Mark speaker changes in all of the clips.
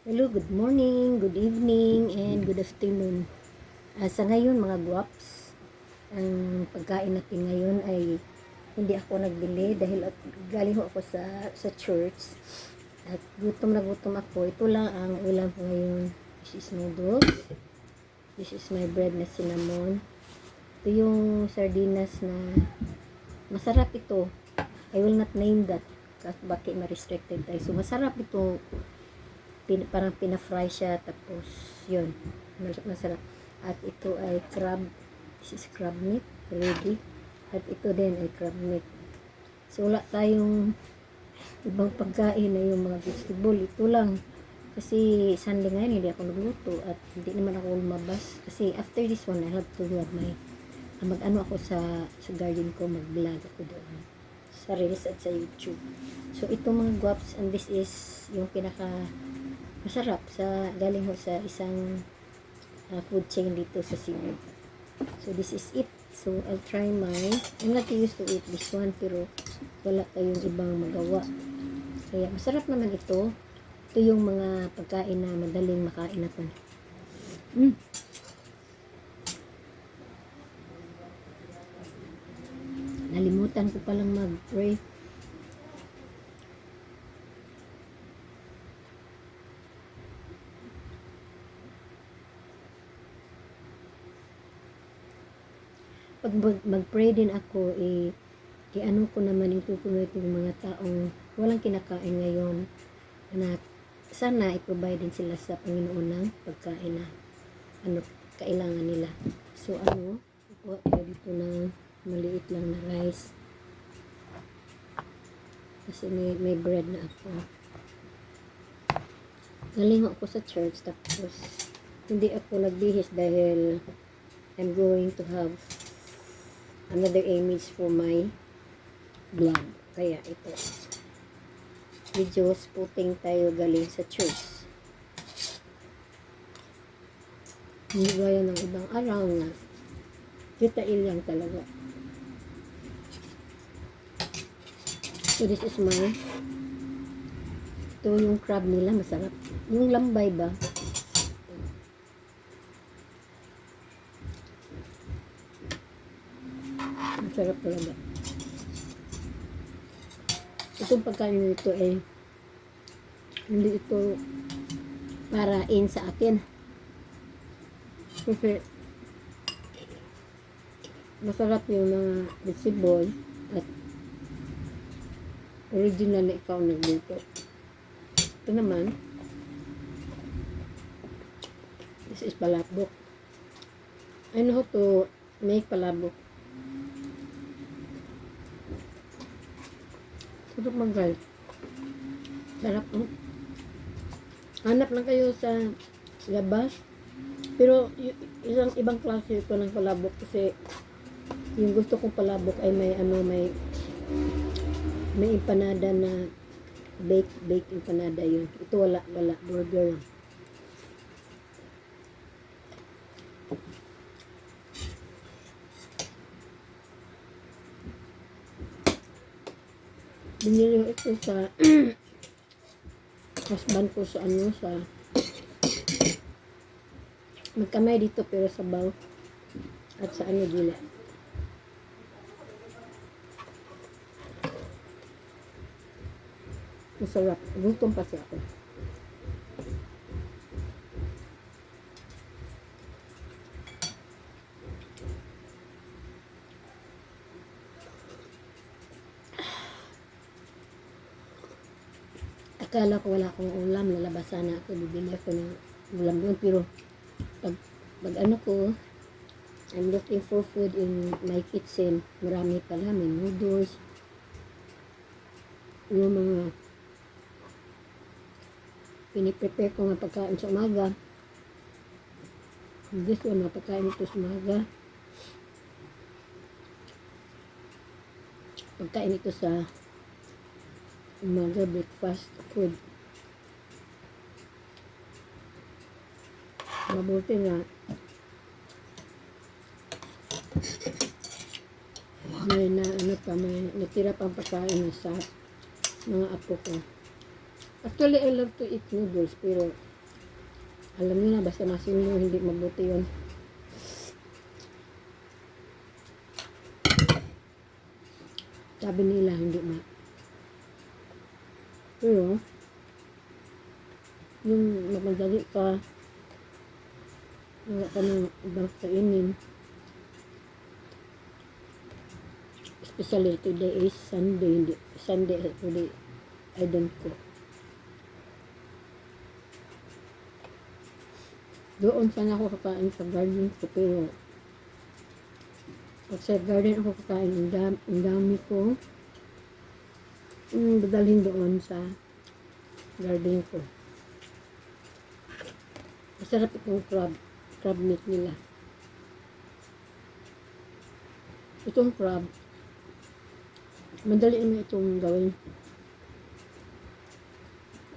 Speaker 1: Hello, good morning, good evening, and good afternoon. Sa ngayon mga guwaps, ang pagkain natin ngayon ay hindi ako nagbili dahil galing ho ako sa church at gutom na gutom ako. Ito lang ang ulam ko ngayon. This is noodles. This is my bread na cinnamon. Ito yung sardinas na masarap ito. I will not name that kasi bakit ma-restricted tayo. So masarap ito. Parang pina-fry siya tapos yun masarap. At ito ay crab, this is crab meat ready, at ito din ay crab meat. So wala tayong ibang pagkain na yung mga vegetable. Ito lang kasi Sunday ngayon hindi ako nagluto at hindi naman ako lumabas kasi after this one I have to have my mag-ano ako sa garden ko, mag-vlog ako doon sa Reels at sa YouTube. So ito mga guwaps, and this is yung pinaka masarap sa galing ho sa isang food chain dito sa Cebu. So this is it. So I'll try I'm not used to eat this one pero wala tayong ibang magawa. Kaya masarap naman ito. Ito yung mga pagkain na madaling makain natin. Nalimutan ko palang mag-pray. Pag mag-pray din ako, i-ano ko naman, itutuloy ko yung mga taong walang kinakain ngayon na sana i-provide din sila sa Panginoon ng pagkain na kailangan nila. So kuha tayo dito ng maliit lang na rice kasi may bread na ako. Galing ako sa church tapos hindi ako nagbihis dahil I'm going to have another image for my vlog. Kaya ito. Medyo spooting tayo galing sa church. Hindi gaya ng ibang araw na detail lang talaga. So this is ito yung crab nila, masarap. Yung lambay ba? Masarap talaga. Itong pagkain nito hindi ito para sa akin. Kasi masarap yung mga vegetable at original na ikaw nagluto. Ito naman, this is palabok. I know how to make palabok. Sarap guys. Sarap hanap lang kayo sa labas. Pero isang ibang klase ito ng palabok kasi yung gusto kong palabok ay may empanada na bake empanada yun. Ito wala burger lang. Binili ito sa husband ko sa magkamay dito pero sa baw at sa gila. Masarap. Gutom pa siya ako. Akala ko wala akong ulam, lalabas sana ako, bibili ako ng ulam doon. Pero pag ko, I'm looking for food in my kitchen. Marami pala, may noodles, yung mga piniprepare ko nga pagkain sa umaga. This one, mga pagkain ito sa umaga. Pagkain ito sa umaga, breakfast food. Mabuti nga may natira pang pagkain sa mga apo ko. Actually, I love to eat noodles pero Alam niyo na, basta masinlo, hindi mabuti yun. Sabi nila, hindi ma. Pero, yung mamadali ka, wala ka ng ibang kainin. Especially today is Sunday, hindi, Sunday, today, I don't cook. Doon sana ako kakain sa garden ko, pero pag sa garden ako kakain, ang dami ko dadalhin doon sa garden ko. Masarap itong crab meat nila. Itong crab, madali mo itong gawin.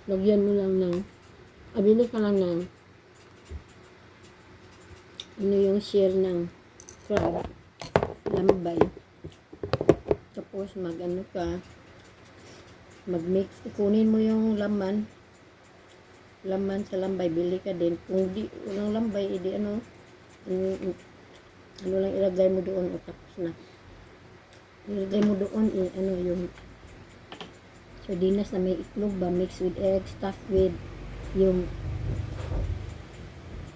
Speaker 1: Lagyan mo lang ng, abili ka lang ng, ano yung share ng crab, lambay. Tapos mag-ano ka, mag-mix, ikunin mo yung laman sa lambay, bili ka din. Kung di, walang lambay, edi ano lang ilagay mo doon, o tapos na. Ilagay mo doon, ano yung sardinas na may itlog ba, mixed with egg, stuffed with yung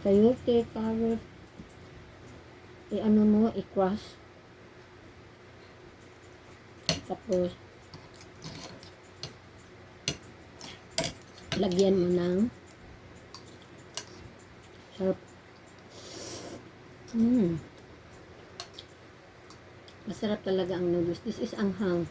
Speaker 1: sayote, carrot, ano mo, i-crush. Tapos, lagyan mo ng sarap. Masarap talaga ang noodles. This is anghang.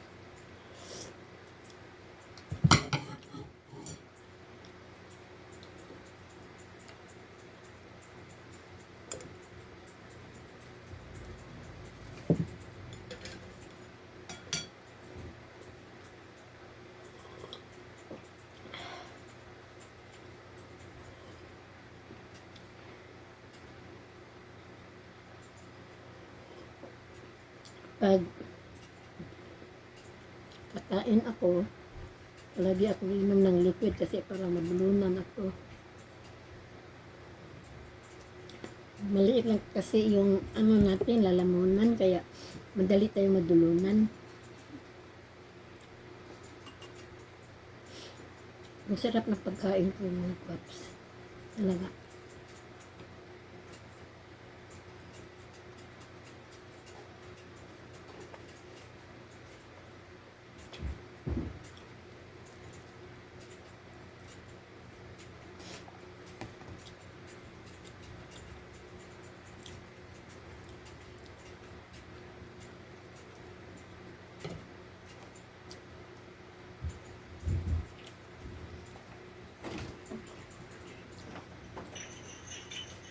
Speaker 1: Pag kakain ako, palagi ako inom ng liquid kasi para mabulunan ako. Maliit lang kasi yung ano natin, lalamunan, kaya madali tayong madulunan. Ang sarap ng pagkain ko, mga paps. Talaga.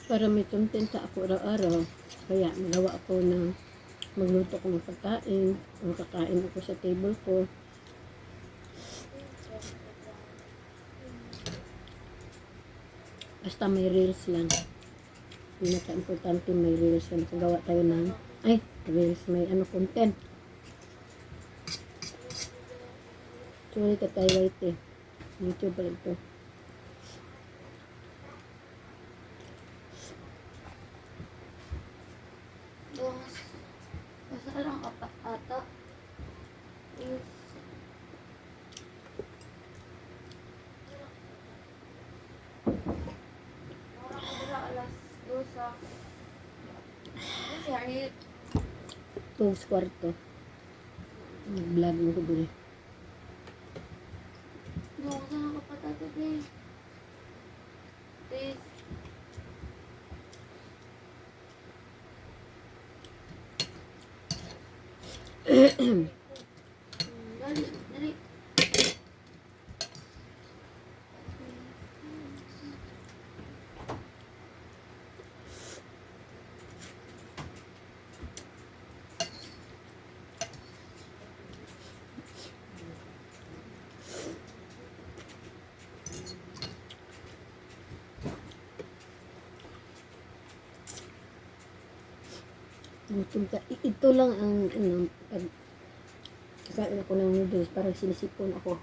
Speaker 1: Para may content sa ako araw-araw, kaya magawa ako ng magluto ko ng pagkain, o kakain ako sa table ko. Basta may reels lang. Pinaka-importante may reels lang. Nakagawa tayo ng, reels, may content. Sorry ka tayo, wait YouTube pala ito.
Speaker 2: Masarang apat ata. Is alas 2. Kasi hari
Speaker 1: 2:15. Nag-vlog mo ko duli.
Speaker 2: no, sana ka pa today. Please. Dali, dali.
Speaker 1: Gutom ka. Ito lang ang pag kakain ako ng noodles, parang sinisipon ako.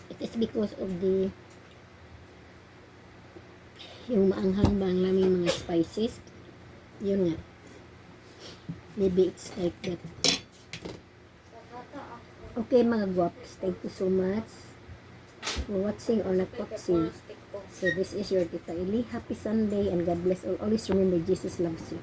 Speaker 1: It is because of the yung maanghang ba ang laming mga spices. Yun nga. Maybe it's like that.
Speaker 2: Sa bata ako.
Speaker 1: Okay mga guwaps, thank you so much for watching or not watching.
Speaker 2: Stick to.
Speaker 1: So this is your Tita Eli. Happy Sunday and God bless all. Always remember Jesus loves you.